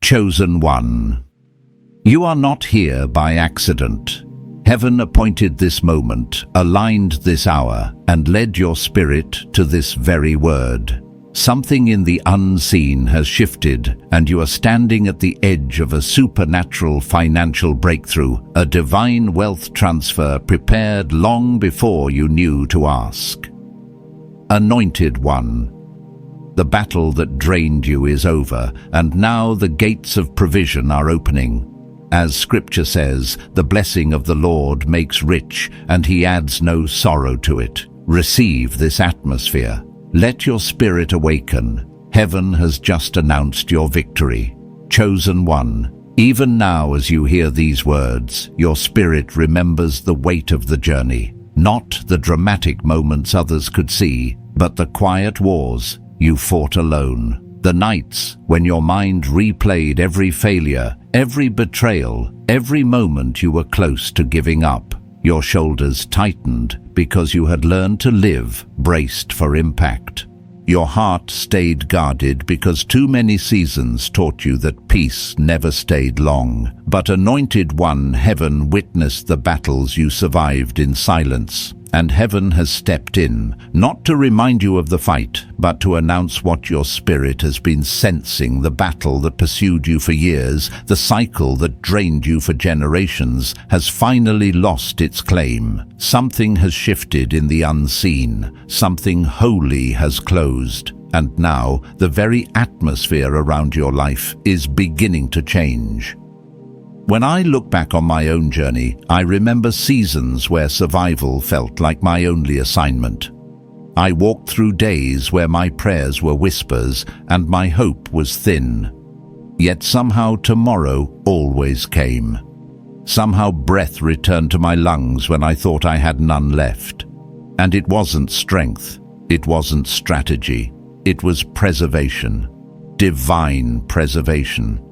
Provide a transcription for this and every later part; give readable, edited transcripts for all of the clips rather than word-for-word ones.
Chosen one. You are not here by accident. Heaven appointed this moment, aligned this hour, and led your spirit to this very word. Something in the unseen has shifted, and you are standing at the edge of a supernatural financial breakthrough, a divine wealth transfer prepared long before you knew to ask. Anointed one. The battle that drained you is over, and now the gates of provision are opening. As Scripture says, the blessing of the Lord makes rich, and he adds no sorrow to it. Receive this atmosphere. Let your spirit awaken. Heaven has just announced your victory. Chosen one. Even now as you hear these words, your spirit remembers the weight of the journey. Not the dramatic moments others could see, but the quiet wars you fought alone. The nights when your mind replayed every failure, every betrayal, every moment you were close to giving up. Your shoulders tightened because you had learned to live, braced for impact. Your heart stayed guarded because too many seasons taught you that peace never stayed long. But anointed one, heaven witnessed the battles you survived in silence. And heaven has stepped in, not to remind you of the fight, but to announce what your spirit has been sensing. The battle that pursued you for years, the cycle that drained you for generations, has finally lost its claim. Something has shifted in the unseen, something holy has closed, and now the very atmosphere around your life is beginning to change. When I look back on my own journey, I remember seasons where survival felt like my only assignment. I walked through days where my prayers were whispers and my hope was thin. Yet somehow tomorrow always came. Somehow breath returned to my lungs when I thought I had none left. And it wasn't strength, it wasn't strategy, it was preservation. Divine preservation.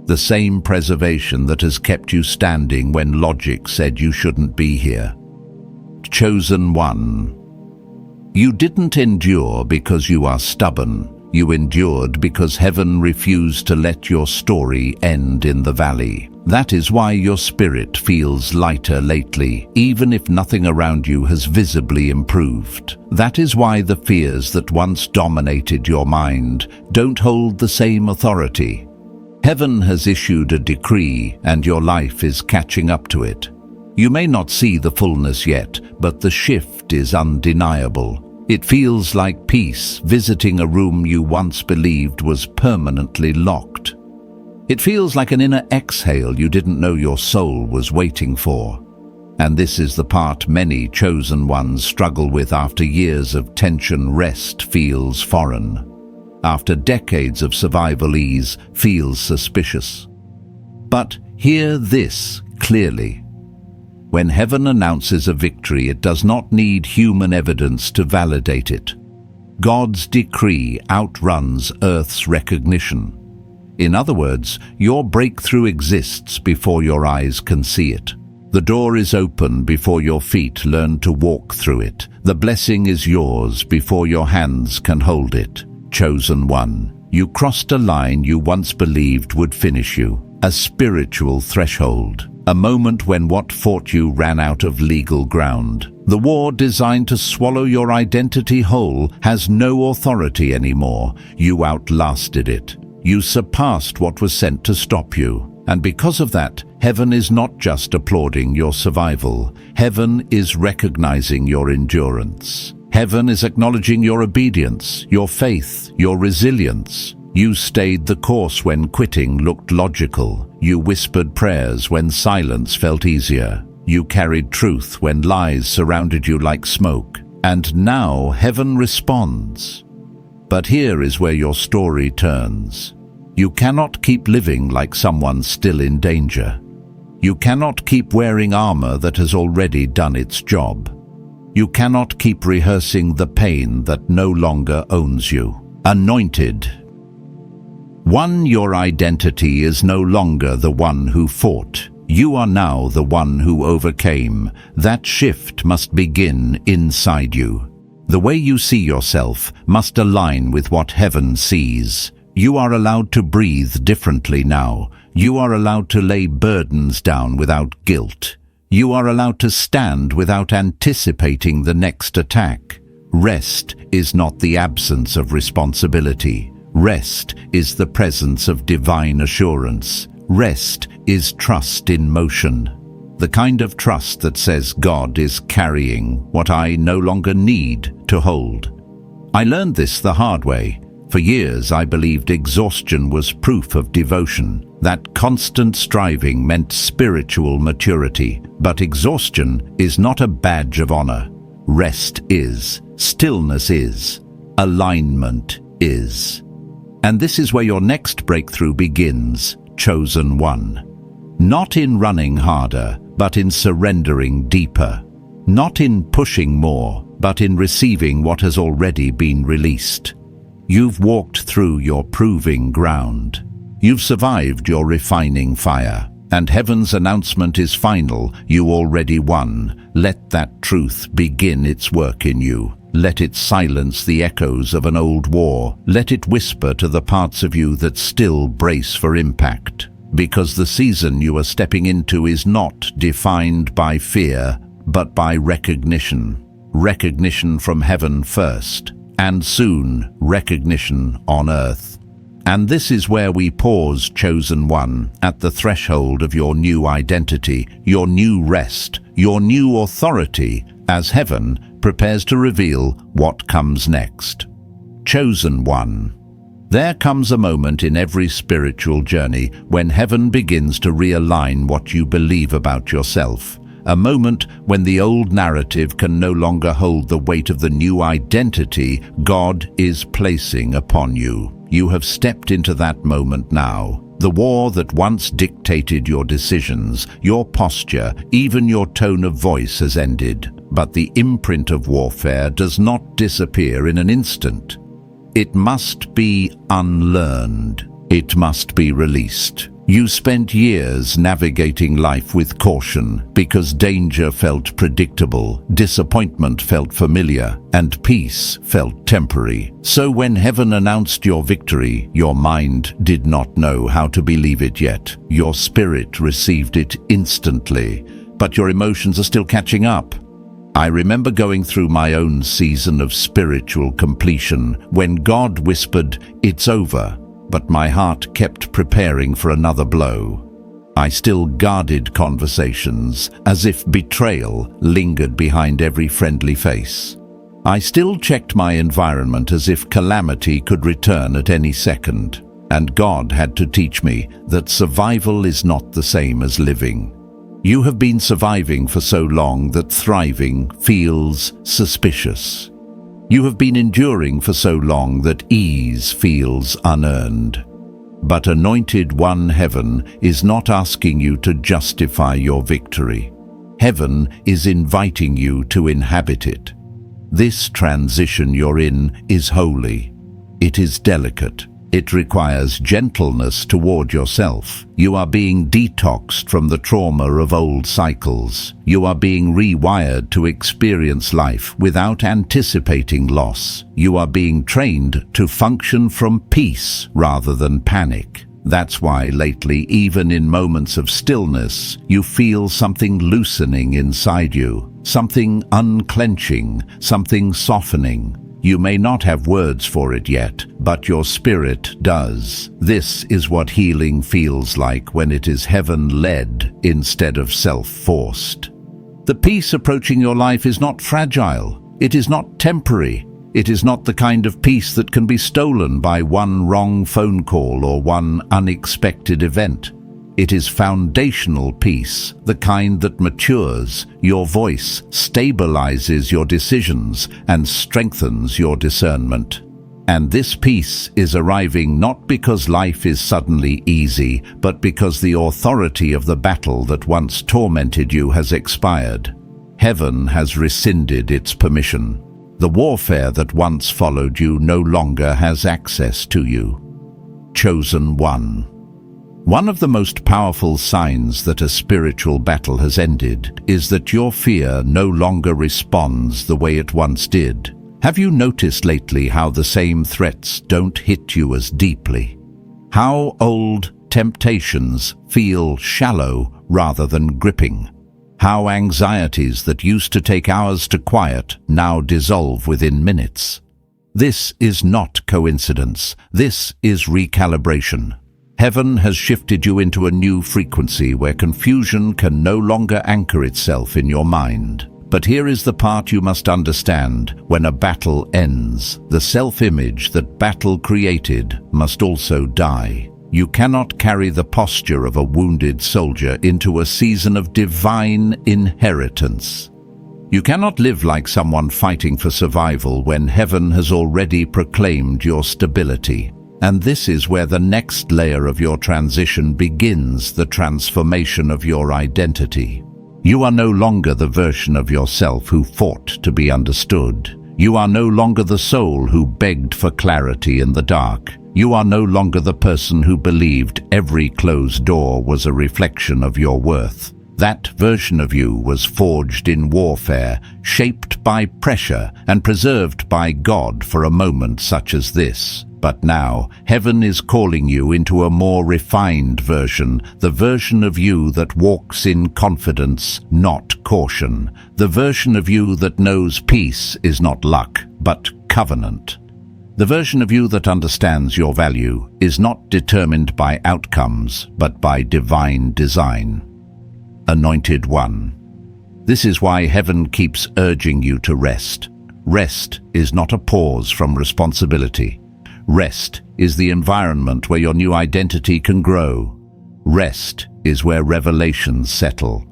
The same preservation that has kept you standing when logic said you shouldn't be here. Chosen one. You didn't endure because you are stubborn. You endured because heaven refused to let your story end in the valley. That is why your spirit feels lighter lately, even if nothing around you has visibly improved. That is why the fears that once dominated your mind don't hold the same authority. Heaven has issued a decree, and your life is catching up to it. You may not see the fullness yet, but the shift is undeniable. It feels like peace visiting a room you once believed was permanently locked. It feels like an inner exhale you didn't know your soul was waiting for. And this is the part many chosen ones struggle with after years of tension. Rest feels foreign. After decades of survival, ease feels suspicious. But hear this clearly. When heaven announces a victory, it does not need human evidence to validate it. God's decree outruns Earth's recognition. In other words, your breakthrough exists before your eyes can see it. The door is open before your feet learn to walk through it. The blessing is yours before your hands can hold it. Chosen one, you crossed a line you once believed would finish you, a spiritual threshold, a moment when what fought you ran out of legal ground. The war designed to swallow your identity whole has no authority anymore. You outlasted it. You surpassed what was sent to stop you. And because of that, heaven is not just applauding your survival. Heaven is recognizing your endurance. Heaven is acknowledging your obedience, your faith, your resilience. You stayed the course when quitting looked logical. You whispered prayers when silence felt easier. You carried truth when lies surrounded you like smoke. And now heaven responds. But here is where your story turns. You cannot keep living like someone still in danger. You cannot keep wearing armor that has already done its job. You cannot keep rehearsing the pain that no longer owns you. Anointed. One, your identity is no longer the one who fought. You are now the one who overcame. That shift must begin inside you. The way you see yourself must align with what heaven sees. You are allowed to breathe differently now. You are allowed to lay burdens down without guilt. You are allowed to stand without anticipating the next attack. Rest is not the absence of responsibility. Rest is the presence of divine assurance. Rest is trust in motion. The kind of trust that says God is carrying what I no longer need to hold. I learned this the hard way. For years I believed exhaustion was proof of devotion, that constant striving meant spiritual maturity. But exhaustion is not a badge of honor. Rest is, stillness is, alignment is. And this is where your next breakthrough begins, chosen one. Not in running harder, but in surrendering deeper. Not in pushing more, but in receiving what has already been released. You've walked through your proving ground. You've survived your refining fire. And heaven's announcement is final. You already won. Let that truth begin its work in you. Let it silence the echoes of an old war. Let it whisper to the parts of you that still brace for impact. Because the season you are stepping into is not defined by fear, but by recognition. Recognition from heaven first, and soon recognition on earth. And this is where we pause, chosen one, at the threshold of your new identity, your new rest, your new authority, as heaven prepares to reveal what comes next. Chosen one. There comes a moment in every spiritual journey when heaven begins to realign what you believe about yourself. A moment when the old narrative can no longer hold the weight of the new identity God is placing upon you. You have stepped into that moment now. The war that once dictated your decisions, your posture, even your tone of voice has ended. But the imprint of warfare does not disappear in an instant. It must be unlearned. It must be released. You spent years navigating life with caution because danger felt predictable, disappointment felt familiar, and peace felt temporary. So when heaven announced your victory, your mind did not know how to believe it yet. Your spirit received it instantly, but your emotions are still catching up. I remember going through my own season of spiritual completion when God whispered, "It's over." But my heart kept preparing for another blow. I still guarded conversations as if betrayal lingered behind every friendly face. I still checked my environment as if calamity could return at any second. And God had to teach me that survival is not the same as living. You have been surviving for so long that thriving feels suspicious. You have been enduring for so long that ease feels unearned. But Anointed One, heaven is not asking you to justify your victory. Heaven is inviting you to inhabit it. This transition you're in is holy. It is delicate. It requires gentleness toward yourself. You are being detoxed from the trauma of old cycles. You are being rewired to experience life without anticipating loss. You are being trained to function from peace rather than panic. That's why lately, even in moments of stillness, you feel something loosening inside you, something unclenching, something softening. You may not have words for it yet, but your spirit does. This is what healing feels like when it is heaven-led instead of self-forced. The peace approaching your life is not fragile. It is not temporary. It is not the kind of peace that can be stolen by one wrong phone call or one unexpected event. It is foundational peace, the kind that matures your voice, stabilizes your decisions, and strengthens your discernment. And this peace is arriving not because life is suddenly easy, but because the authority of the battle that once tormented you has expired. Heaven has rescinded its permission. The warfare that once followed you no longer has access to you. Chosen one. One of the most powerful signs that a spiritual battle has ended is that your fear no longer responds the way it once did. Have you noticed lately how the same threats don't hit you as deeply? How old temptations feel shallow rather than gripping? How anxieties that used to take hours to quiet now dissolve within minutes? This is not coincidence. This is recalibration. Heaven has shifted you into a new frequency where confusion can no longer anchor itself in your mind. But here is the part you must understand. When a battle ends, the self-image that battle created must also die. You cannot carry the posture of a wounded soldier into a season of divine inheritance. You cannot live like someone fighting for survival when heaven has already proclaimed your stability. And this is where the next layer of your transition begins, the transformation of your identity. You are no longer the version of yourself who fought to be understood. You are no longer the soul who begged for clarity in the dark. You are no longer the person who believed every closed door was a reflection of your worth. That version of you was forged in warfare, shaped by pressure, and preserved by God for a moment such as this. But now, heaven is calling you into a more refined version, the version of you that walks in confidence, not caution, the version of you that knows peace is not luck, but covenant. The version of you that understands your value is not determined by outcomes, but by divine design. Anointed One. This is why heaven keeps urging you to rest. Rest is not a pause from responsibility. Rest is the environment where your new identity can grow. Rest is where revelations settle.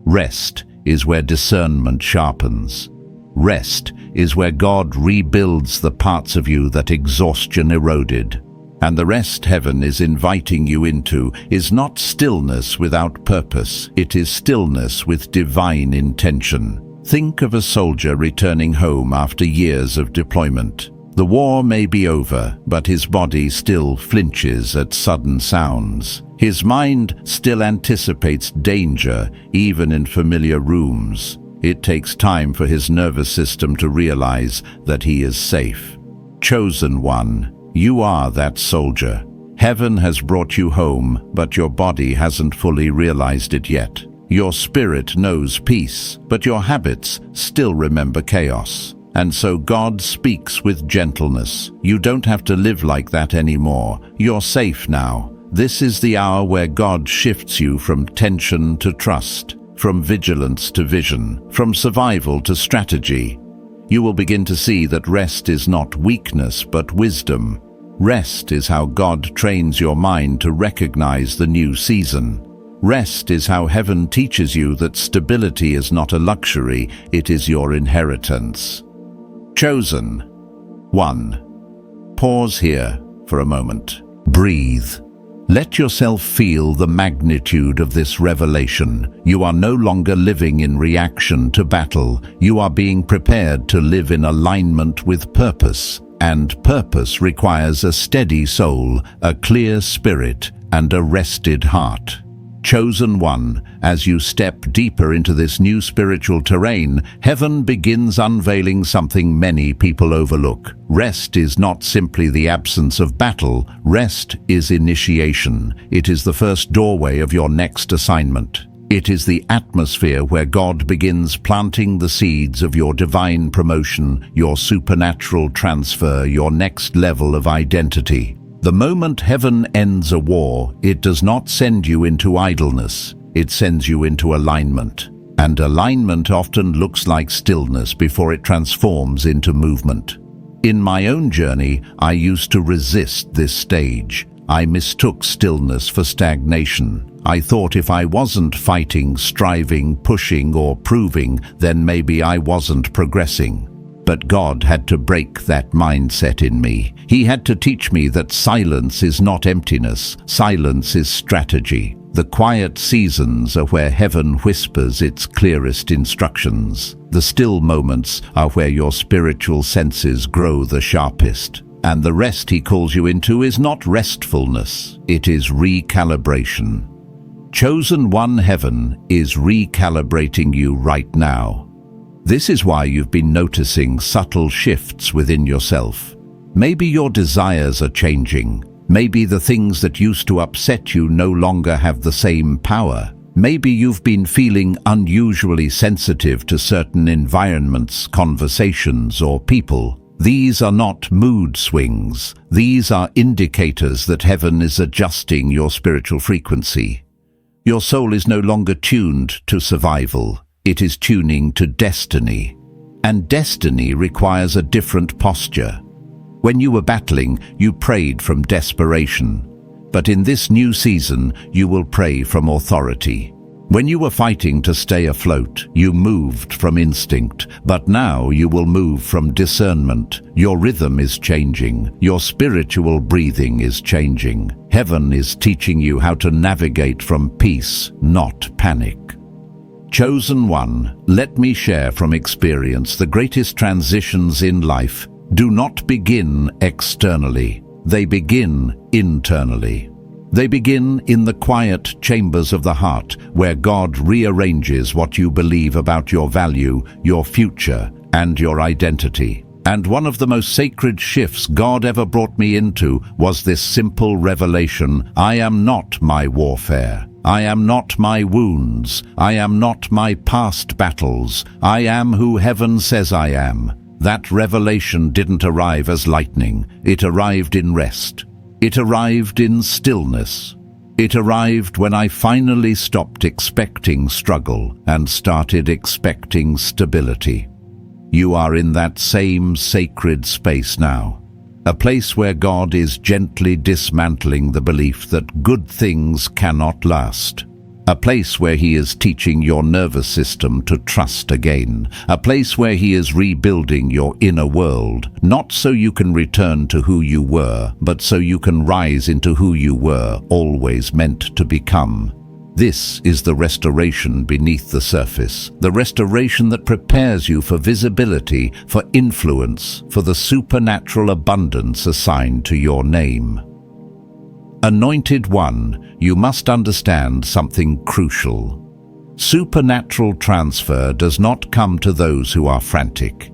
Rest is where discernment sharpens. Rest is where God rebuilds the parts of you that exhaustion eroded. And the rest heaven is inviting you into is not stillness without purpose. It is stillness with divine intention. Think of a soldier returning home after years of deployment. The war may be over, but his body still flinches at sudden sounds. His mind still anticipates danger, even in familiar rooms. It takes time for his nervous system to realize that he is safe. Chosen One, you are that soldier. Heaven has brought you home, but your body hasn't fully realized it yet. Your spirit knows peace, but your habits still remember chaos. And so God speaks with gentleness. You don't have to live like that anymore. You're safe now. This is the hour where God shifts you from tension to trust, from vigilance to vision, from survival to strategy. You will begin to see that rest is not weakness, but wisdom. Rest is how God trains your mind to recognize the new season. Rest is how heaven teaches you that stability is not a luxury, it is your inheritance. Chosen One. Pause here for a moment. Breathe. Let yourself feel the magnitude of this revelation. You are no longer living in reaction to battle. You are being prepared to live in alignment with purpose. And purpose requires a steady soul, a clear spirit, and a rested heart. Chosen One, as you step deeper into this new spiritual terrain, heaven begins unveiling something many people overlook. Rest is not simply the absence of battle. Rest is initiation. It is the first doorway of your next assignment. It is the atmosphere where God begins planting the seeds of your divine promotion, your supernatural transfer, your next level of identity. The moment heaven ends a war, it does not send you into idleness. It sends you into alignment. And alignment often looks like stillness before it transforms into movement. In my own journey, I used to resist this stage. I mistook stillness for stagnation. I thought if I wasn't fighting, striving, pushing, or proving, then maybe I wasn't progressing. But God had to break that mindset in me. He had to teach me that silence is not emptiness. Silence is strategy. The quiet seasons are where heaven whispers its clearest instructions. The still moments are where your spiritual senses grow the sharpest. And the rest he calls you into is not restfulness. It is recalibration. Chosen One, heaven is recalibrating you right now. This is why you've been noticing subtle shifts within yourself. Maybe your desires are changing. Maybe the things that used to upset you no longer have the same power. Maybe you've been feeling unusually sensitive to certain environments, conversations, or people. These are not mood swings. These are indicators that heaven is adjusting your spiritual frequency. Your soul is no longer tuned to survival. It is tuning to destiny. And destiny requires a different posture. When you were battling, you prayed from desperation. But in this new season, you will pray from authority. When you were fighting to stay afloat, you moved from instinct, but now you will move from discernment. Your rhythm is changing. Your spiritual breathing is changing. Heaven is teaching you how to navigate from peace, not panic. Chosen one, let me share from experience the greatest transitions in life do not begin externally. They begin internally. They begin in the quiet chambers of the heart, where God rearranges what you believe about your value, your future, and your identity. And one of the most sacred shifts God ever brought me into was this simple revelation: I am not my warfare. I am not my wounds. I am not my past battles. I am who heaven says I am. That revelation didn't arrive as lightning. It arrived in rest. It arrived in stillness. It arrived when I finally stopped expecting struggle and started expecting stability. You are in that same sacred space now. A place where God is gently dismantling the belief that good things cannot last. A place where He is teaching your nervous system to trust again. A place where He is rebuilding your inner world, not so you can return to who you were, but so you can rise into who you were always meant to become. This is the restoration beneath the surface, the restoration that prepares you for visibility, for influence, for the supernatural abundance assigned to your name. Anointed One, you must understand something crucial. Supernatural transfer does not come to those who are frantic.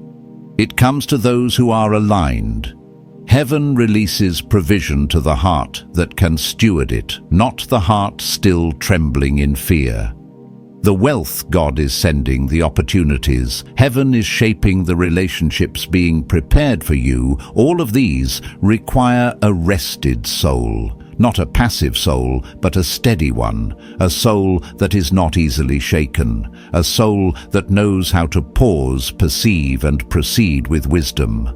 It comes to those who are aligned. Heaven releases provision to the heart that can steward it, not the heart still trembling in fear. The wealth God is sending, the opportunities, heaven is shaping the relationships being prepared for you. All of these require a rested soul. Not a passive soul, but a steady one, a soul that is not easily shaken, a soul that knows how to pause, perceive, and proceed with wisdom.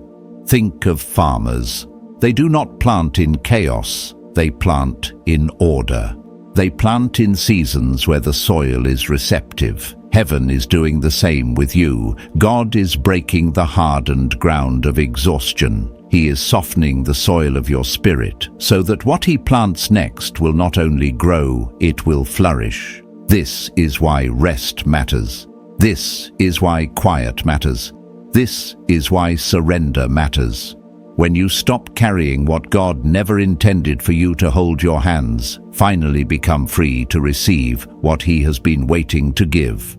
Think of farmers. They do not plant in chaos, they plant in order. They plant in seasons where the soil is receptive. Heaven is doing the same with you. God is breaking the hardened ground of exhaustion. He is softening the soil of your spirit, so that what He plants next will not only grow, it will flourish. This is why rest matters. This is why quiet matters. This is why surrender matters. When you stop carrying what God never intended for you to hold your hands, finally become free to receive what He has been waiting to give.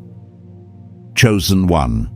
Chosen one,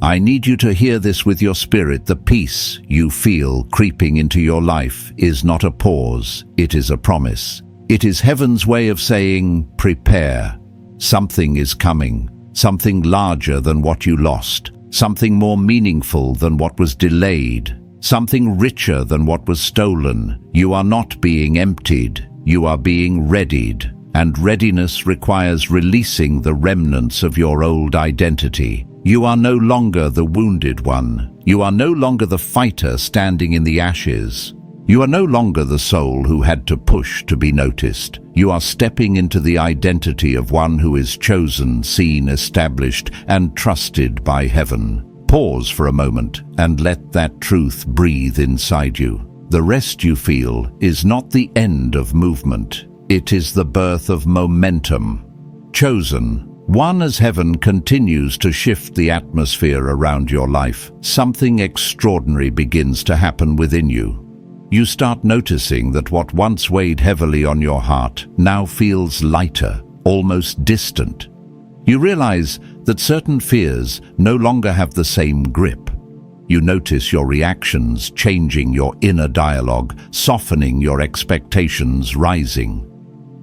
I need you to hear this with your spirit. The peace you feel creeping into your life is not a pause, it is a promise. It is heaven's way of saying, prepare. Something is coming, something larger than what you lost, something more meaningful than what was delayed, something richer than what was stolen. You are not being emptied, you are being readied. And readiness requires releasing the remnants of your old identity. You are no longer the wounded one. You are no longer the fighter standing in the ashes. You are no longer the soul who had to push to be noticed. You are stepping into the identity of one who is chosen, seen, established, and trusted by heaven. Pause for a moment and let that truth breathe inside you. The rest you feel is not the end of movement. It is the birth of momentum. Chosen one, as heaven continues to shift the atmosphere around your life, something extraordinary begins to happen within you. You start noticing that what once weighed heavily on your heart now feels lighter, almost distant. You realize that certain fears no longer have the same grip. You notice your reactions changing, your inner dialogue softening, your expectations rising.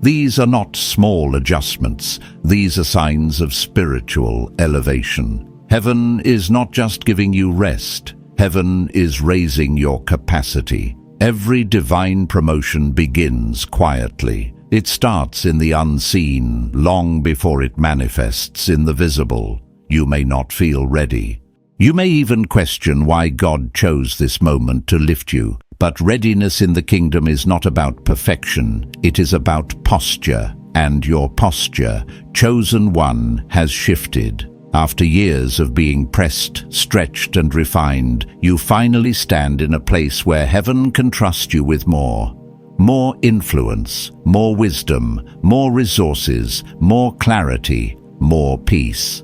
These are not small adjustments. These are signs of spiritual elevation. Heaven is not just giving you rest. Heaven is raising your capacity. Every divine promotion begins quietly. It starts in the unseen, long before it manifests in the visible. You may not feel ready. You may even question why God chose this moment to lift you. But readiness in the kingdom is not about perfection. It is about posture. And your posture, chosen one, has shifted. After years of being pressed, stretched, and refined, you finally stand in a place where heaven can trust you with more. More influence, more wisdom, more resources, more clarity, more peace.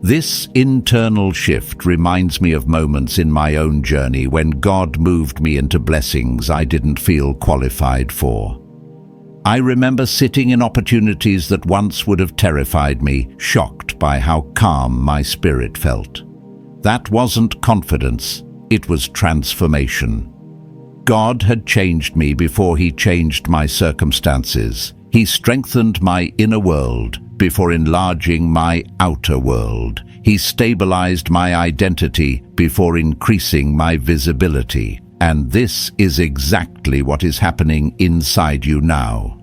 This internal shift reminds me of moments in my own journey when God moved me into blessings I didn't feel qualified for. I remember sitting in opportunities that once would have terrified me, shocked by how calm my spirit felt. That wasn't confidence, it was transformation. God had changed me before He changed my circumstances. He strengthened my inner world before enlarging my outer world. He stabilized my identity before increasing my visibility. And this is exactly what is happening inside you now.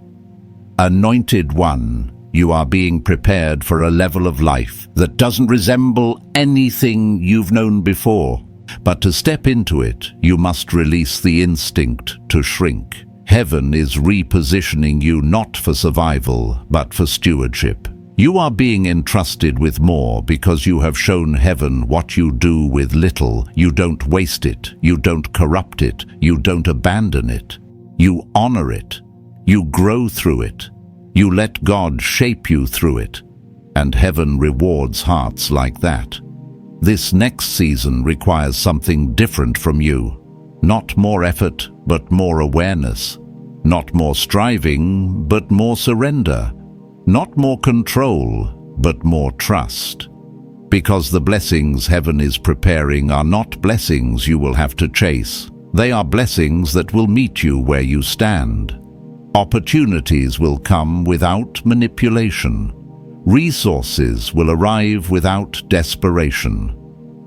Anointed one, you are being prepared for a level of life that doesn't resemble anything you've known before. But to step into it, you must release the instinct to shrink. Heaven is repositioning you not for survival, but for stewardship. You are being entrusted with more because you have shown heaven what you do with little. You don't waste it. You don't corrupt it. You don't abandon it. You honor it. You grow through it. You let God shape you through it. And heaven rewards hearts like that. This next season requires something different from you. Not more effort, but more awareness. Not more striving, but more surrender. Not more control, but more trust. Because the blessings heaven is preparing are not blessings you will have to chase. They are blessings that will meet you where you stand. Opportunities will come without manipulation. Resources will arrive without desperation.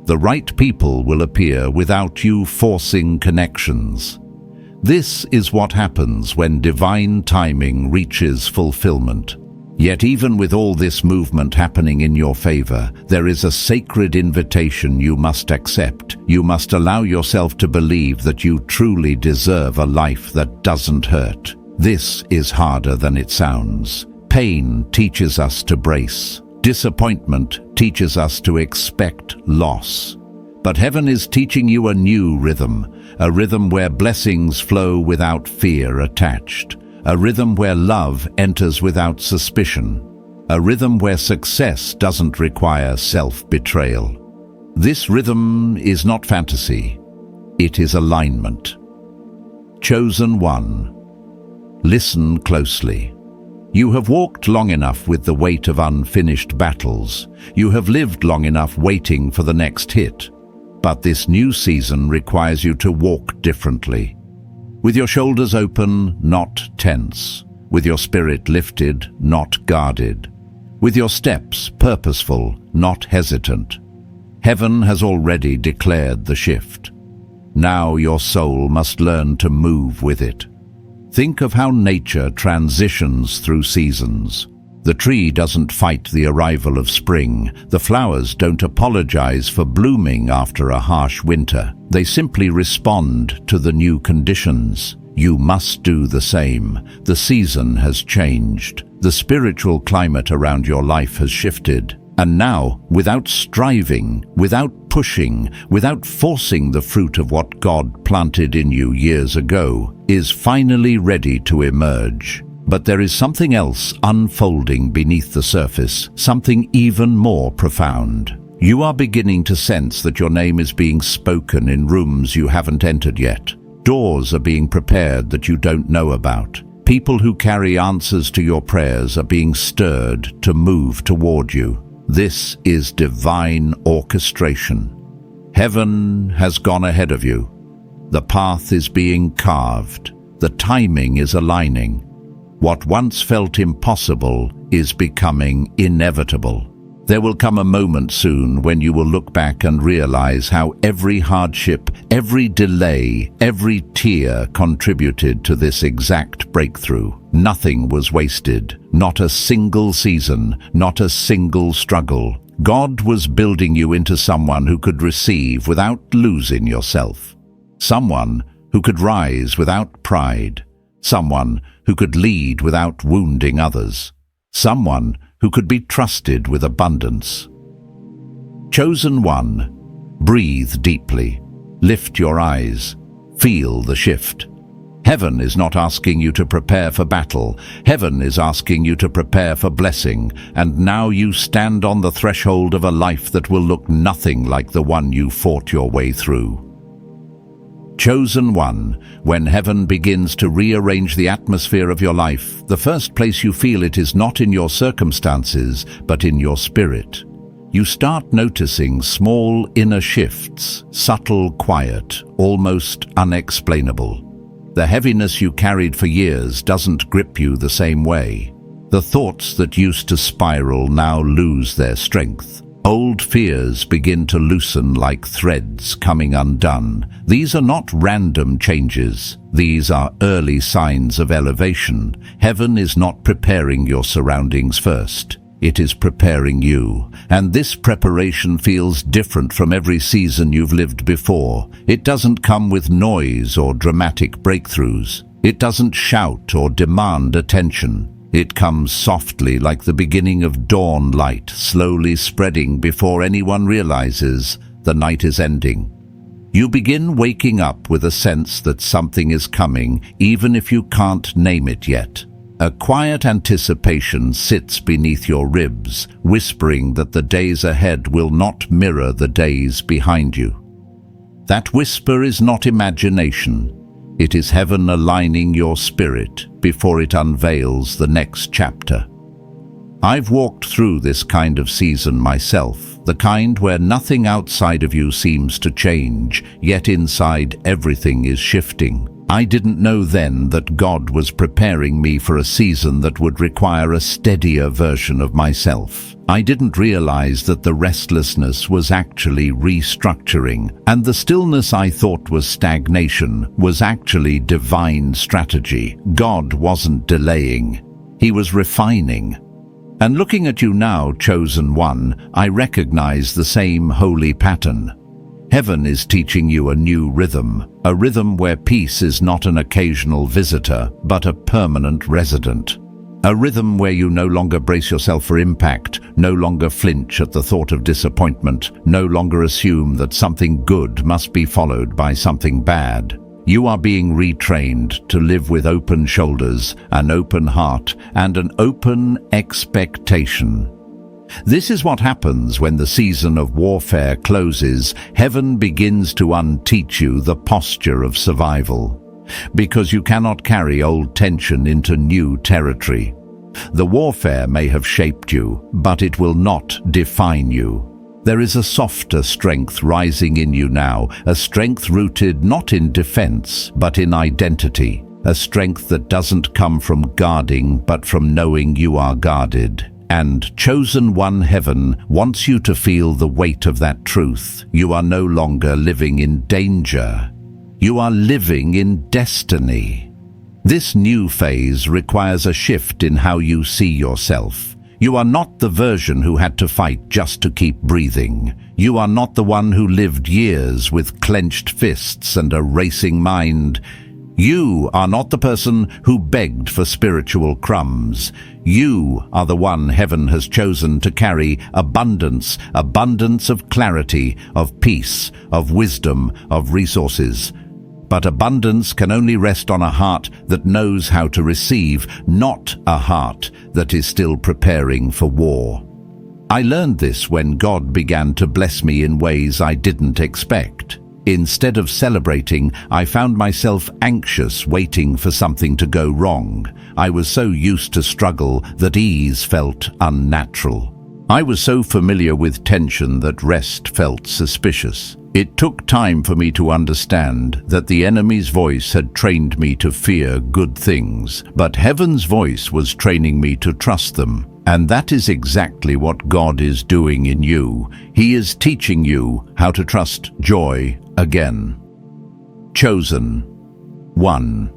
The right people will appear without you forcing connections. This is what happens when divine timing reaches fulfillment. Yet even with all this movement happening in your favor, there is a sacred invitation you must accept. You must allow yourself to believe that you truly deserve a life that doesn't hurt. This is harder than it sounds. Pain teaches us to brace. Disappointment teaches us to expect loss. But heaven is teaching you a new rhythm, a rhythm where blessings flow without fear attached, a rhythm where love enters without suspicion, a rhythm where success doesn't require self-betrayal. This rhythm is not fantasy, it is alignment. Chosen one, listen closely. You have walked long enough with the weight of unfinished battles. You have lived long enough waiting for the next hit. But this new season requires you to walk differently. With your shoulders open, not tense. With your spirit lifted, not guarded. With your steps purposeful, not hesitant. Heaven has already declared the shift. Now your soul must learn to move with it. Think of how nature transitions through seasons. The tree doesn't fight the arrival of spring. The flowers don't apologize for blooming after a harsh winter. They simply respond to the new conditions. You must do the same. The season has changed. The spiritual climate around your life has shifted. And now, without striving, without pushing, without forcing, the fruit of what God planted in you years ago is finally ready to emerge. But there is something else unfolding beneath the surface, something even more profound. You are beginning to sense that your name is being spoken in rooms you haven't entered yet. Doors are being prepared that you don't know about. People who carry answers to your prayers are being stirred to move toward you. This is divine orchestration. Heaven has gone ahead of you. The path is being carved. The timing is aligning. What once felt impossible is becoming inevitable. There will come a moment soon when you will look back and realize how every hardship, every delay, every tear contributed to this exact breakthrough. Nothing was wasted, not a single season, not a single struggle. God was building you into someone who could receive without losing yourself. Someone who could rise without pride. Someone who could lead without wounding others. Someone who could be trusted with abundance. Chosen one, breathe deeply. Lift your eyes. Feel the shift. Heaven is not asking you to prepare for battle. Heaven is asking you to prepare for blessing. And now you stand on the threshold of a life that will look nothing like the one you fought your way through. Chosen one, when heaven begins to rearrange the atmosphere of your life, the first place you feel it is not in your circumstances, but in your spirit. You start noticing small inner shifts, subtle quiet, almost unexplainable. The heaviness you carried for years doesn't grip you the same way. The thoughts that used to spiral now lose their strength. Old fears begin to loosen like threads coming undone. These are not random changes. These are early signs of elevation. Heaven is not preparing your surroundings first. It is preparing you. And this preparation feels different from every season you've lived before. It doesn't come with noise or dramatic breakthroughs. It doesn't shout or demand attention. It comes softly like the beginning of dawn light, slowly spreading before anyone realizes the night is ending. You begin waking up with a sense that something is coming, even if you can't name it yet. A quiet anticipation sits beneath your ribs, whispering that the days ahead will not mirror the days behind you. That whisper is not imagination. It is heaven aligning your spirit before it unveils the next chapter. I've walked through this kind of season myself, the kind where nothing outside of you seems to change, yet inside everything is shifting. I didn't know then that God was preparing me for a season that would require a steadier version of myself. I didn't realize that the restlessness was actually restructuring, and the stillness I thought was stagnation was actually divine strategy. God wasn't delaying. He was refining. And looking at you now, chosen one, I recognize the same holy pattern. Heaven is teaching you a new rhythm, a rhythm where peace is not an occasional visitor, but a permanent resident. A rhythm where you no longer brace yourself for impact, no longer flinch at the thought of disappointment, no longer assume that something good must be followed by something bad. You are being retrained to live with open shoulders, an open heart, and an open expectation. This is what happens when the season of warfare closes. Heaven begins to unteach you the posture of survival. Because you cannot carry old tension into new territory. The warfare may have shaped you, but it will not define you. There is a softer strength rising in you now, a strength rooted not in defense, but in identity. A strength that doesn't come from guarding, but from knowing you are guarded. And chosen one, heaven wants you to feel the weight of that truth. You are no longer living in danger. You are living in destiny. This new phase requires a shift in how you see yourself. You are not the version who had to fight just to keep breathing. You are not the one who lived years with clenched fists and a racing mind. You are not the person who begged for spiritual crumbs. You are the one heaven has chosen to carry abundance, abundance of clarity, of peace, of wisdom, of resources. But abundance can only rest on a heart that knows how to receive, not a heart that is still preparing for war. I learned this when God began to bless me in ways I didn't expect. Instead of celebrating, I found myself anxious, waiting for something to go wrong. I was so used to struggle that ease felt unnatural. I was so familiar with tension that rest felt suspicious. It took time for me to understand that the enemy's voice had trained me to fear good things, but heaven's voice was training me to trust them. And that is exactly what God is doing in you. He is teaching you how to trust joy again. Chosen. 1.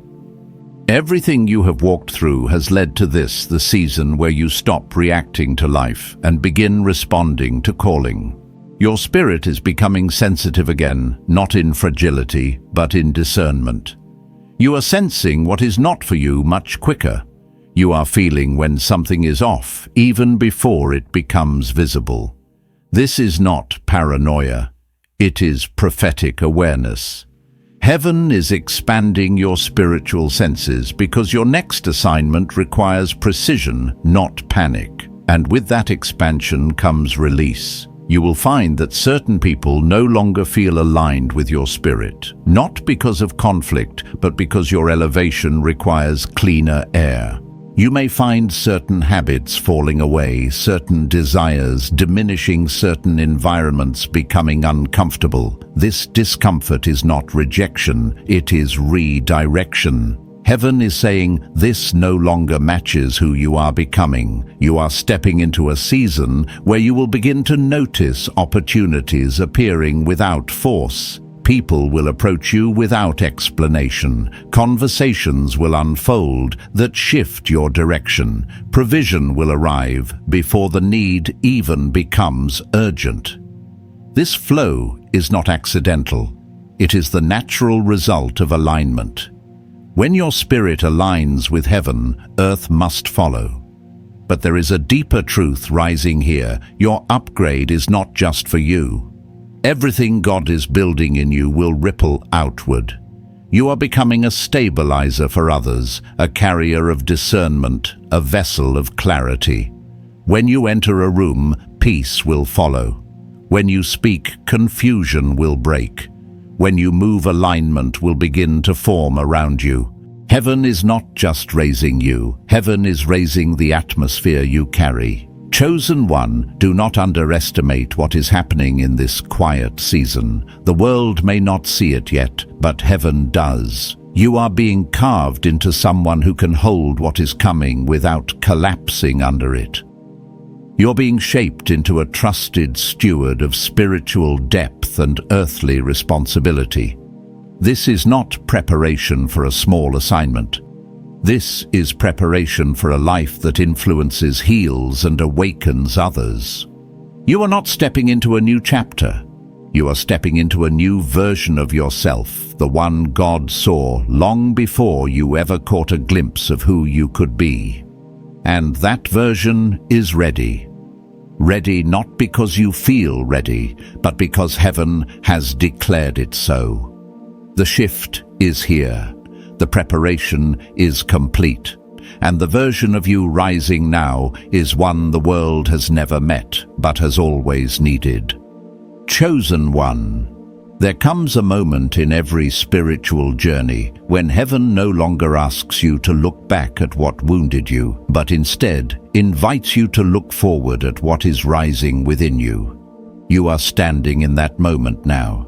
Everything you have walked through has led to this, the season where you stop reacting to life and begin responding to calling. Your spirit is becoming sensitive again, not in fragility, but in discernment. You are sensing what is not for you much quicker. You are feeling when something is off, even before it becomes visible. This is not paranoia. It is prophetic awareness. Heaven is expanding your spiritual senses because your next assignment requires precision, not panic. And with that expansion comes release. You will find that certain people no longer feel aligned with your spirit, not because of conflict, but because your elevation requires cleaner air. You may find certain habits falling away, certain desires diminishing, certain environments becoming uncomfortable. This discomfort is not rejection, it is redirection. Heaven is saying, this no longer matches who you are becoming. You are stepping into a season where you will begin to notice opportunities appearing without force. People will approach you without explanation. Conversations will unfold that shift your direction. Provision will arrive before the need even becomes urgent. This flow is not accidental. It is the natural result of alignment. When your spirit aligns with heaven, earth must follow. But there is a deeper truth rising here. Your upgrade is not just for you. Everything God is building in you will ripple outward. You are becoming a stabilizer for others, a carrier of discernment, a vessel of clarity. When you enter a room, peace will follow. When you speak, confusion will break. When you move, alignment will begin to form around you. Heaven is not just raising you. Heaven is raising the atmosphere you carry. Chosen one, do not underestimate what is happening in this quiet season. The world may not see it yet, but heaven does. You are being carved into someone who can hold what is coming without collapsing under it. You're being shaped into a trusted steward of spiritual depth and earthly responsibility. This is not preparation for a small assignment. This is preparation for a life that influences, heals, and awakens others. You are not stepping into a new chapter. You are stepping into a new version of yourself, the one God saw long before you ever caught a glimpse of who you could be. And that version is ready. Ready not because you feel ready, but because heaven has declared it so. The shift is here. The preparation is complete. And the version of you rising now is one the world has never met, but has always needed. Chosen one. There comes a moment in every spiritual journey when heaven no longer asks you to look back at what wounded you, but instead invites you to look forward at what is rising within you. You are standing in that moment now.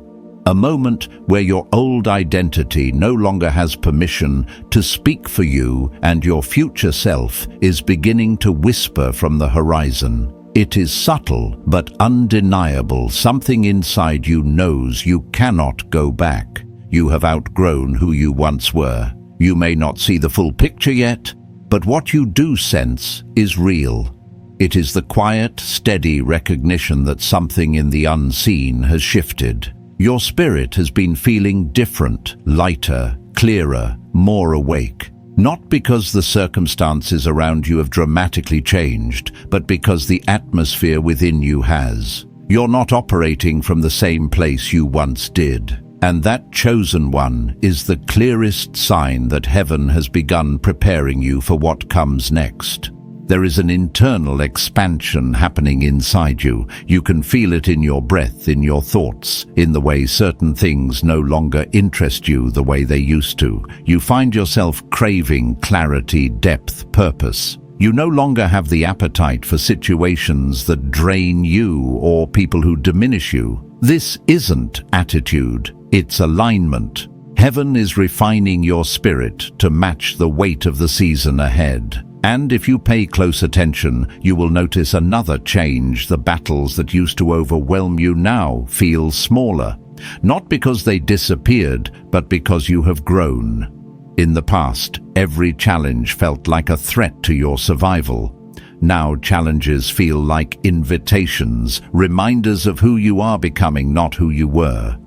A moment where your old identity no longer has permission to speak for you, and your future self is beginning to whisper from the horizon. It is subtle but undeniable. Something inside you knows you cannot go back. You have outgrown who you once were. You may not see the full picture yet, but what you do sense is real. It is the quiet, steady recognition that something in the unseen has shifted. Your spirit has been feeling different, lighter, clearer, more awake. Not because the circumstances around you have dramatically changed, but because the atmosphere within you has. You're not operating from the same place you once did. And that chosen one is the clearest sign that heaven has begun preparing you for what comes next. There is an internal expansion happening inside you. You can feel it in your breath, in your thoughts, in the way certain things no longer interest you the way they used to. You find yourself craving clarity, depth, purpose. You no longer have the appetite for situations that drain you or people who diminish you. This isn't attitude, it's alignment. Heaven is refining your spirit to match the weight of the season ahead. And if you pay close attention, you will notice another change. The battles that used to overwhelm you now feel smaller. Not because they disappeared, but because you have grown. In the past, every challenge felt like a threat to your survival. Now challenges feel like invitations, reminders of who you are becoming, not who you were.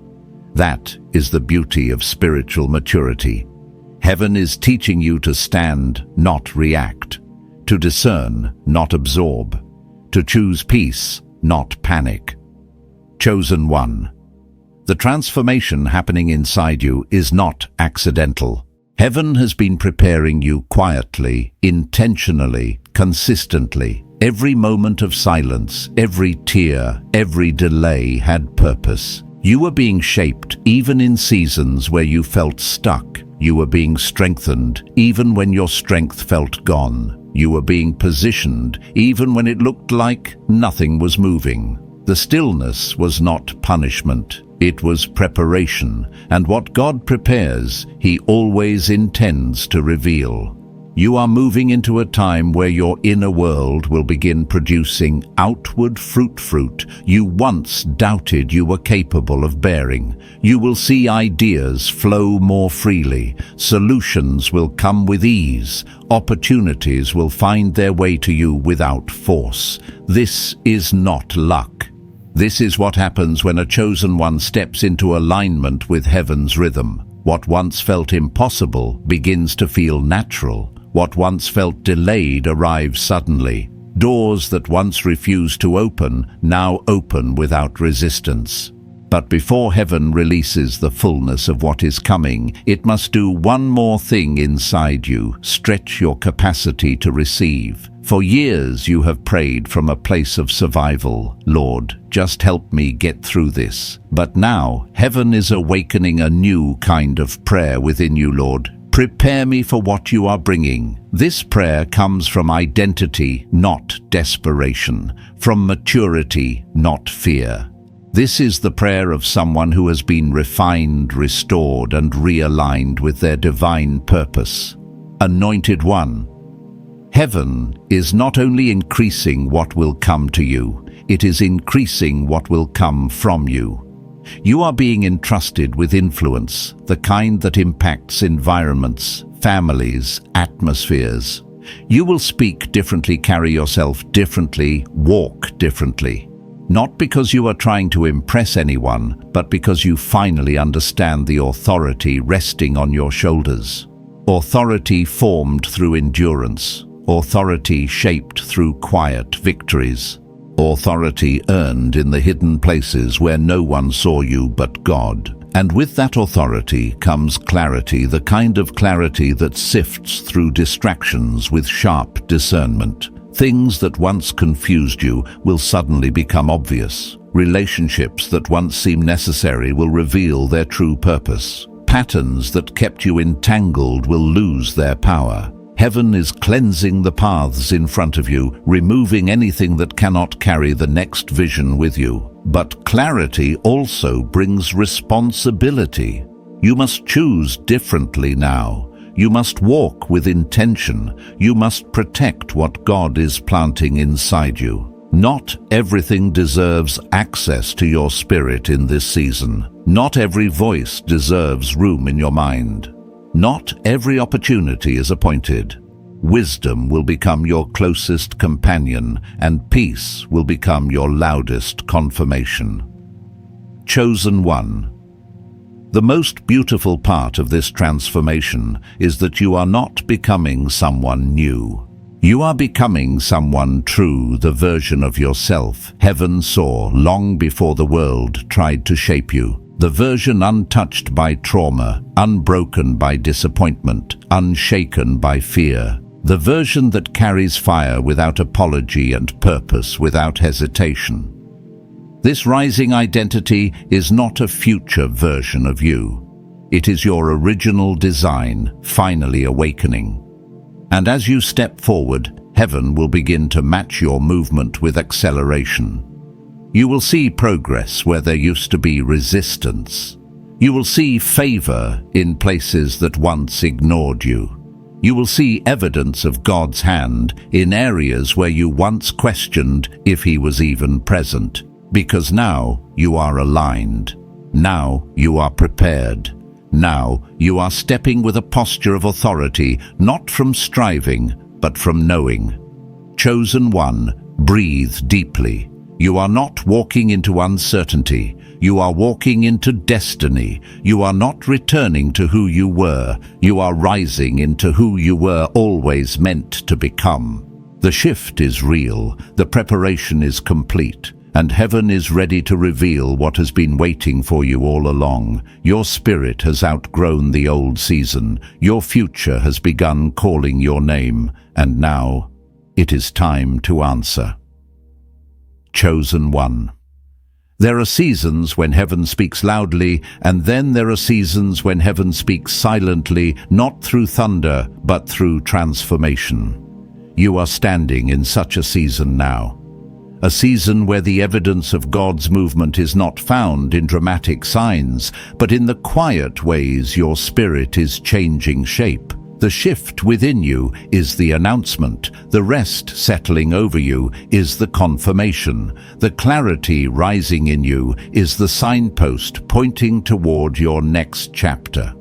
That is the beauty of spiritual maturity. Heaven is teaching you to stand, not react, to discern, not absorb, to choose peace, not panic. Chosen one. The transformation happening inside you is not accidental. Heaven has been preparing you quietly, intentionally, consistently. Every moment of silence, every tear, every delay had purpose. You were being shaped even in seasons where you felt stuck. You were being strengthened even when your strength felt gone. You were being positioned even when it looked like nothing was moving. The stillness was not punishment. It was preparation, and what God prepares, He always intends to reveal. You are moving into a time where your inner world will begin producing outward fruit you once doubted you were capable of bearing. You will see ideas flow more freely, solutions will come with ease, opportunities will find their way to you without force. This is not luck. This is what happens when a chosen one steps into alignment with heaven's rhythm. What once felt impossible begins to feel natural. What once felt delayed arrives suddenly. Doors that once refused to open now open without resistance. But before heaven releases the fullness of what is coming, it must do one more thing inside you: stretch your capacity to receive. For years you have prayed from a place of survival. Lord, just help me get through this. But now, heaven is awakening a new kind of prayer within you, Lord. Prepare me for what you are bringing. This prayer comes from identity, not desperation, from maturity, not fear. This is the prayer of someone who has been refined, restored, and realigned with their divine purpose. Anointed one. Heaven is not only increasing what will come to you, it is increasing what will come from you. You are being entrusted with influence, the kind that impacts environments, families, atmospheres. You will speak differently, carry yourself differently, walk differently. Not because you are trying to impress anyone, but because you finally understand the authority resting on your shoulders. Authority formed through endurance. Authority shaped through quiet victories. Authority earned in the hidden places where no one saw you but God. And with that authority comes clarity, the kind of clarity that sifts through distractions with sharp discernment. Things that once confused you will suddenly become obvious. Relationships that once seemed necessary will reveal their true purpose. Patterns that kept you entangled will lose their power. Heaven is cleansing the paths in front of you, removing anything that cannot carry the next vision with you. But clarity also brings responsibility. You must choose differently now. You must walk with intention. You must protect what God is planting inside you. Not everything deserves access to your spirit in this season. Not every voice deserves room in your mind. Not every opportunity is appointed. Wisdom will become your closest companion, and peace will become your loudest confirmation. Chosen one. The most beautiful part of this transformation is that you are not becoming someone new. You are becoming someone true, the version of yourself heaven saw long before the world tried to shape you. The version untouched by trauma, unbroken by disappointment, unshaken by fear. The version that carries fire without apology and purpose without hesitation. This rising identity is not a future version of you. It is your original design, finally awakening. And as you step forward, heaven will begin to match your movement with acceleration. You will see progress where there used to be resistance. You will see favor in places that once ignored you. You will see evidence of God's hand in areas where you once questioned if He was even present, because now you are aligned. Now you are prepared. Now you are stepping with a posture of authority, not from striving, but from knowing. Chosen one, breathe deeply. You are not walking into uncertainty. You are walking into destiny. You are not returning to who you were. You are rising into who you were always meant to become. The shift is real. The preparation is complete. And heaven is ready to reveal what has been waiting for you all along. Your spirit has outgrown the old season. Your future has begun calling your name. And now, it is time to answer. Chosen one. There are seasons when heaven speaks loudly, and then there are seasons when heaven speaks silently, not through thunder, but through transformation. You are standing in such a season now. A season where the evidence of God's movement is not found in dramatic signs, but in the quiet ways your spirit is changing shape. The shift within you is the announcement. The rest settling over you is the confirmation. The clarity rising in you is the signpost pointing toward your next chapter.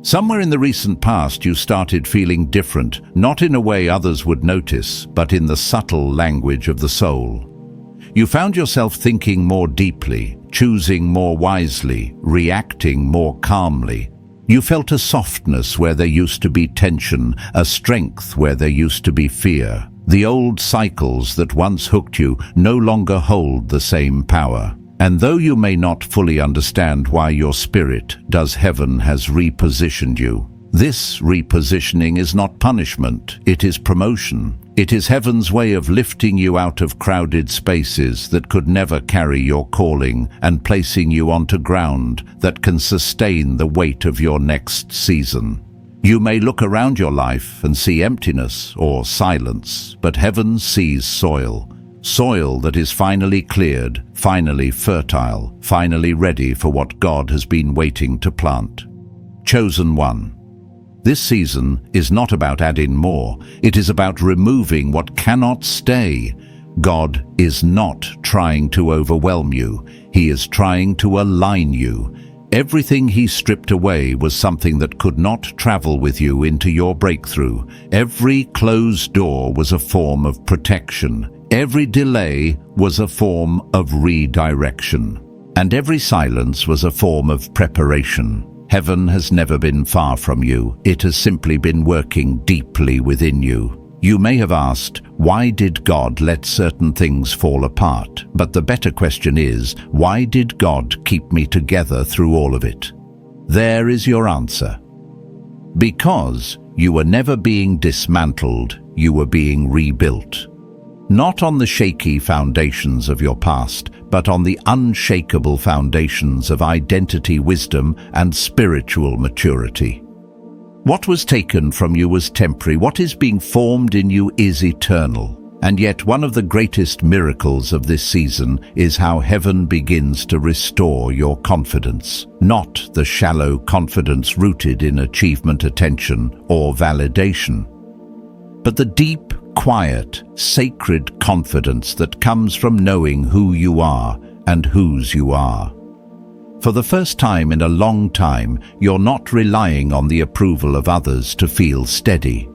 Somewhere in the recent past you started feeling different, not in a way others would notice, but in the subtle language of the soul. You found yourself thinking more deeply, choosing more wisely, reacting more calmly. You felt a softness where there used to be tension, a strength where there used to be fear. The old cycles that once hooked you no longer hold the same power. And though you may not fully understand why your spirit does, heaven has repositioned you. This repositioning is not punishment, it is promotion. It is heaven's way of lifting you out of crowded spaces that could never carry your calling and placing you onto ground that can sustain the weight of your next season. You may look around your life and see emptiness or silence, but heaven sees soil. Soil that is finally cleared, finally fertile, finally ready for what God has been waiting to plant. Chosen one. This season is not about adding more. It is about removing what cannot stay. God is not trying to overwhelm you. He is trying to align you. Everything He stripped away was something that could not travel with you into your breakthrough. Every closed door was a form of protection. Every delay was a form of redirection. And every silence was a form of preparation. Heaven has never been far from you. It has simply been working deeply within you. You may have asked, why did God let certain things fall apart? But the better question is, why did God keep me together through all of it? There is your answer. Because you were never being dismantled, you were being rebuilt. Not on the shaky foundations of your past, but on the unshakable foundations of identity, wisdom, and spiritual maturity. What was taken from you was temporary. What is being formed in you is eternal. And yet one of the greatest miracles of this season is how heaven begins to restore your confidence. Not the shallow confidence rooted in achievement, attention, or validation, but the deep, quiet, sacred confidence that comes from knowing who you are and whose you are. For the first time in a long time, you're not relying on the approval of others to feel steady.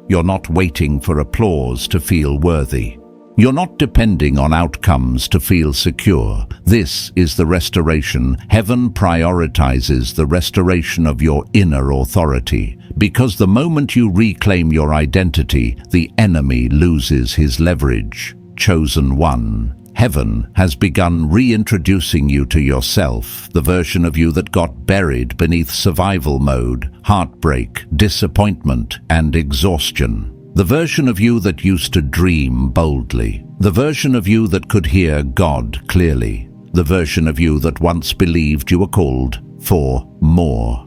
You're not waiting for applause to feel worthy. You're not depending on outcomes to feel secure. This is the restoration. Heaven prioritizes the restoration of your inner authority, because the moment you reclaim your identity, the enemy loses his leverage. Chosen one. Heaven has begun reintroducing you to yourself, the version of you that got buried beneath survival mode, heartbreak, disappointment, and exhaustion. The version of you that used to dream boldly. The version of you that could hear God clearly. The version of you that once believed you were called for more.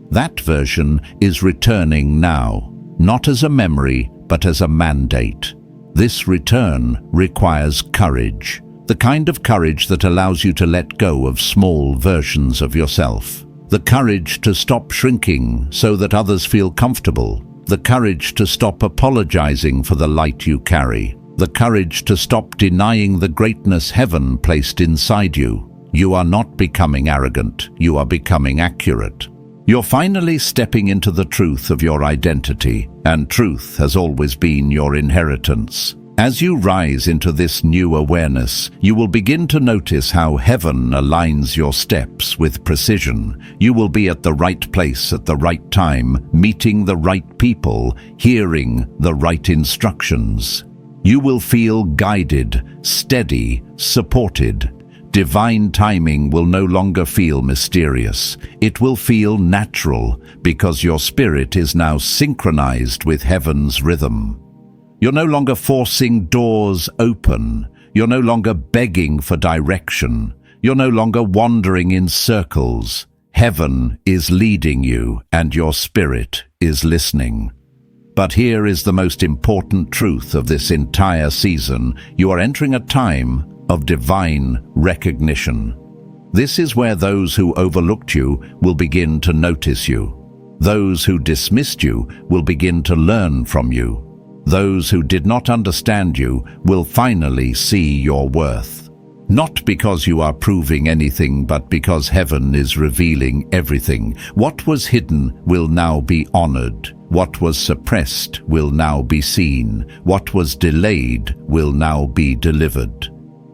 That version is returning now, not as a memory, but as a mandate. This return requires courage, the kind of courage that allows you to let go of small versions of yourself. The courage to stop shrinking so that others feel comfortable. The courage to stop apologizing for the light you carry. The courage to stop denying the greatness heaven placed inside you. You are not becoming arrogant, you are becoming accurate. You're finally stepping into the truth of your identity, and truth has always been your inheritance. As you rise into this new awareness, you will begin to notice how heaven aligns your steps with precision. You will be at the right place at the right time, meeting the right people, hearing the right instructions. You will feel guided, steady, supported. Divine timing will no longer feel mysterious. It will feel natural because your spirit is now synchronized with heaven's rhythm. You're no longer forcing doors open. You're no longer begging for direction. You're no longer wandering in circles. Heaven is leading you, and your spirit is listening. But here is the most important truth of this entire season. You are entering a time of divine recognition. This is where those who overlooked you will begin to notice you. Those who dismissed you will begin to learn from you. Those who did not understand you will finally see your worth. Not because you are proving anything, but because heaven is revealing everything. What was hidden will now be honored. What was suppressed will now be seen. What was delayed will now be delivered.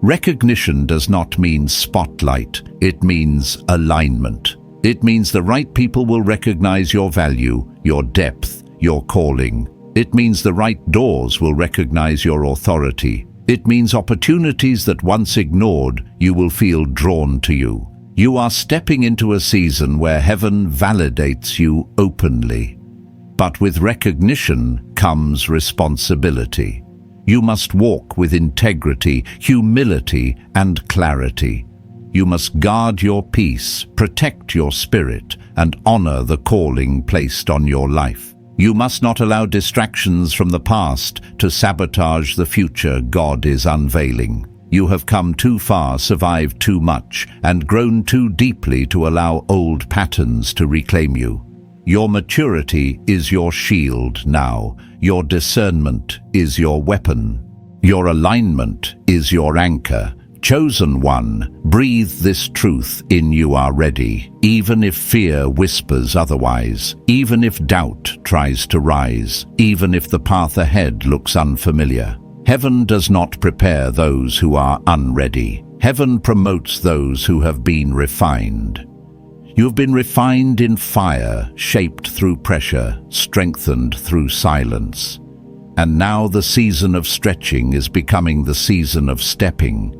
Recognition does not mean spotlight. It means alignment. It means the right people will recognize your value, your depth, your calling. It means the right doors will recognize your authority. It means opportunities that once ignored, you will feel drawn to you. You are stepping into a season where heaven validates you openly. But with recognition comes responsibility. You must walk with integrity, humility, and clarity. You must guard your peace, protect your spirit, and honor the calling placed on your life. You must not allow distractions from the past to sabotage the future God is unveiling. You have come too far, survived too much, and grown too deeply to allow old patterns to reclaim you. Your maturity is your shield now. Your discernment is your weapon. Your alignment is your anchor. Chosen one, breathe this truth in. You are ready, even if fear whispers otherwise, even if doubt tries to rise, even if the path ahead looks unfamiliar. Heaven does not prepare those who are unready. Heaven promotes those who have been refined. You have been refined in fire, shaped through pressure, strengthened through silence. And now the season of stretching is becoming the season of stepping.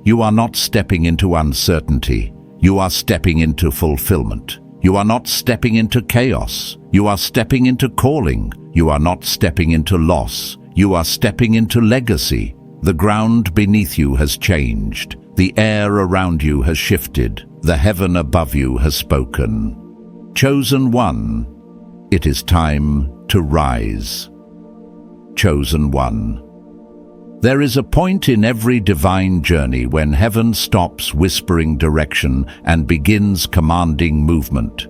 You are not stepping into uncertainty. You are stepping into fulfillment. You are not stepping into chaos. You are stepping into calling. You are not stepping into loss. You are stepping into legacy. The ground beneath you has changed. The air around you has shifted. The heaven above you has spoken. Chosen one, it is time to rise. Chosen one. There is a point in every divine journey when heaven stops whispering direction and begins commanding movement.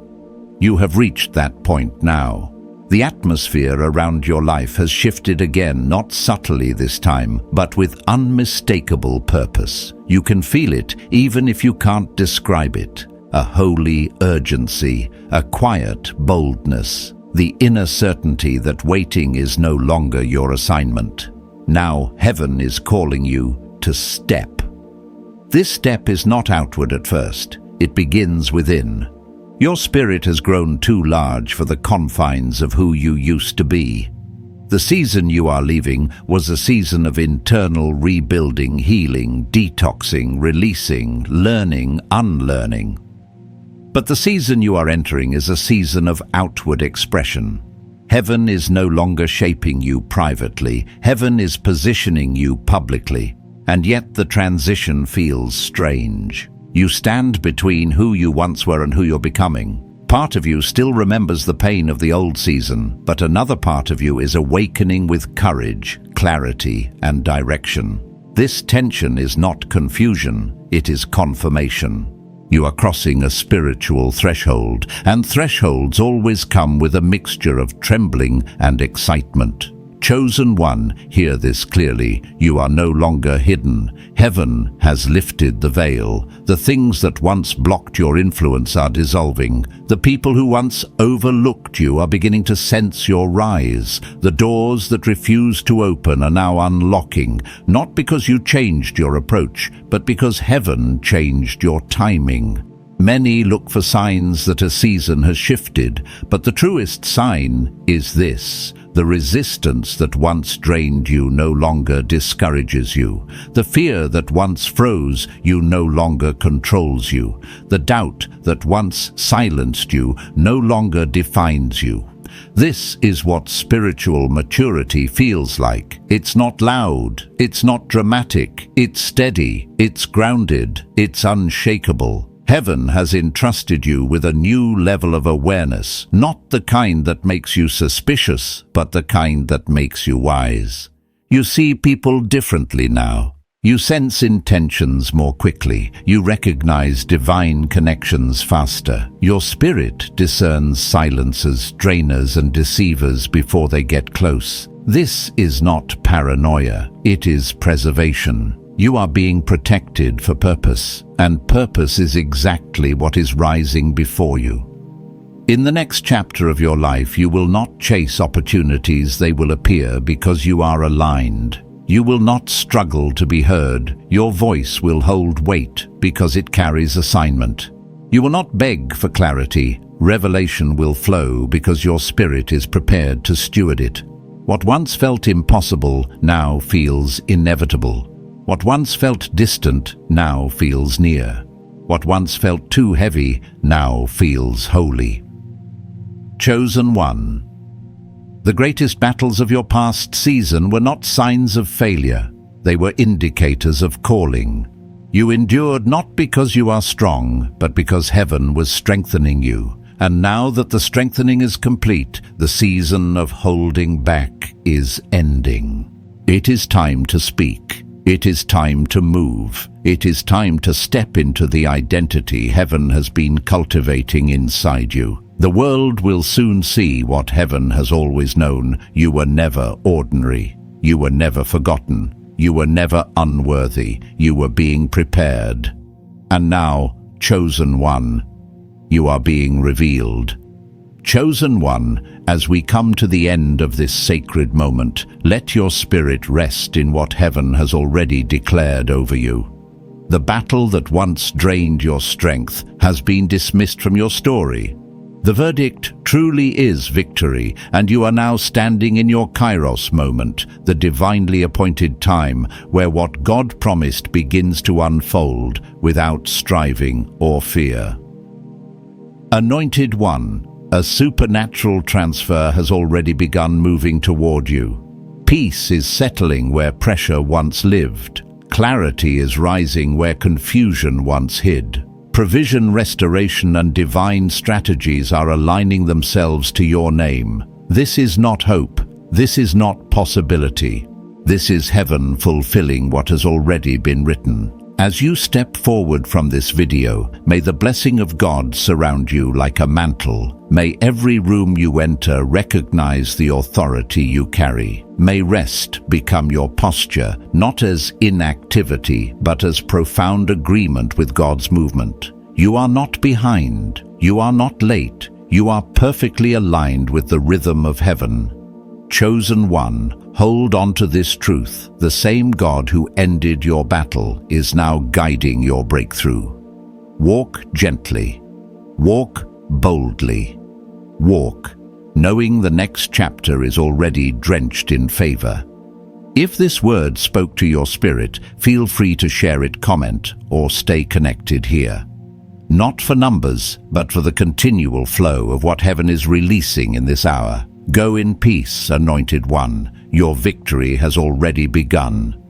You have reached that point now. The atmosphere around your life has shifted again, not subtly this time, but with unmistakable purpose. You can feel it, even if you can't describe it. A holy urgency, a quiet boldness, the inner certainty that waiting is no longer your assignment. Now heaven is calling you to step. This step is not outward at first. It begins within. Your spirit has grown too large for the confines of who you used to be. The season you are leaving was a season of internal rebuilding, healing, detoxing, releasing, learning, unlearning. But the season you are entering is a season of outward expression. Heaven is no longer shaping you privately. Heaven is positioning you publicly. And yet the transition feels strange. You stand between who you once were and who you're becoming. Part of you still remembers the pain of the old season, but another part of you is awakening with courage, clarity, and direction. This tension is not confusion, it is confirmation. You are crossing a spiritual threshold, and thresholds always come with a mixture of trembling and excitement. Chosen one, hear this clearly. You are no longer hidden. Heaven has lifted the veil. The things that once blocked your influence are dissolving. The people who once overlooked you are beginning to sense your rise. The doors that refused to open are now unlocking, not because you changed your approach, but because heaven changed your timing. Many look for signs that a season has shifted, but the truest sign is this. The resistance that once drained you no longer discourages you. The fear that once froze you no longer controls you. The doubt that once silenced you no longer defines you. This is what spiritual maturity feels like. It's not loud, it's not dramatic, it's steady, it's grounded, it's unshakable. Heaven has entrusted you with a new level of awareness, not the kind that makes you suspicious, but the kind that makes you wise. You see people differently now. You sense intentions more quickly. You recognize divine connections faster. Your spirit discerns silencers, drainers, and deceivers before they get close. This is not paranoia, it is preservation. You are being protected for purpose, and purpose is exactly what is rising before you. In the next chapter of your life, you will not chase opportunities, they will appear because you are aligned. You will not struggle to be heard. Your voice will hold weight because it carries assignment. You will not beg for clarity. Revelation will flow because your spirit is prepared to steward it. What once felt impossible now feels inevitable. What once felt distant now feels near. What once felt too heavy now feels holy. Chosen one. The greatest battles of your past season were not signs of failure. They were indicators of calling. You endured not because you are strong, but because heaven was strengthening you. And now that the strengthening is complete, the season of holding back is ending. It is time to speak. It is time to move. It is time to step into the identity heaven has been cultivating inside you. The world will soon see what heaven has always known. You were never ordinary. You were never forgotten. You were never unworthy. You were being prepared. And now, chosen one, you are being revealed. Chosen one, as we come to the end of this sacred moment, let your spirit rest in what heaven has already declared over you. The battle that once drained your strength has been dismissed from your story. The verdict truly is victory, and you are now standing in your Kairos moment, the divinely appointed time where what God promised begins to unfold without striving or fear. Anointed one, a supernatural transfer has already begun moving toward you. Peace is settling where pressure once lived. Clarity is rising where confusion once hid. Provision, restoration, and divine strategies are aligning themselves to your name. This is not hope. This is not possibility. This is heaven fulfilling what has already been written. As you step forward from this video, may the blessing of God surround you like a mantle. May every room you enter recognize the authority you carry. May rest become your posture, not as inactivity, but as profound agreement with God's movement. You are not behind. You are not late. You are perfectly aligned with the rhythm of heaven. Chosen one, hold on to this truth. The same God who ended your battle is now guiding your breakthrough. Walk gently. Walk boldly. Walk, knowing the next chapter is already drenched in favor. If this word spoke to your spirit, feel free to share it, comment, or stay connected here. Not for numbers, but for the continual flow of what heaven is releasing in this hour. Go in peace, anointed one. Your victory has already begun.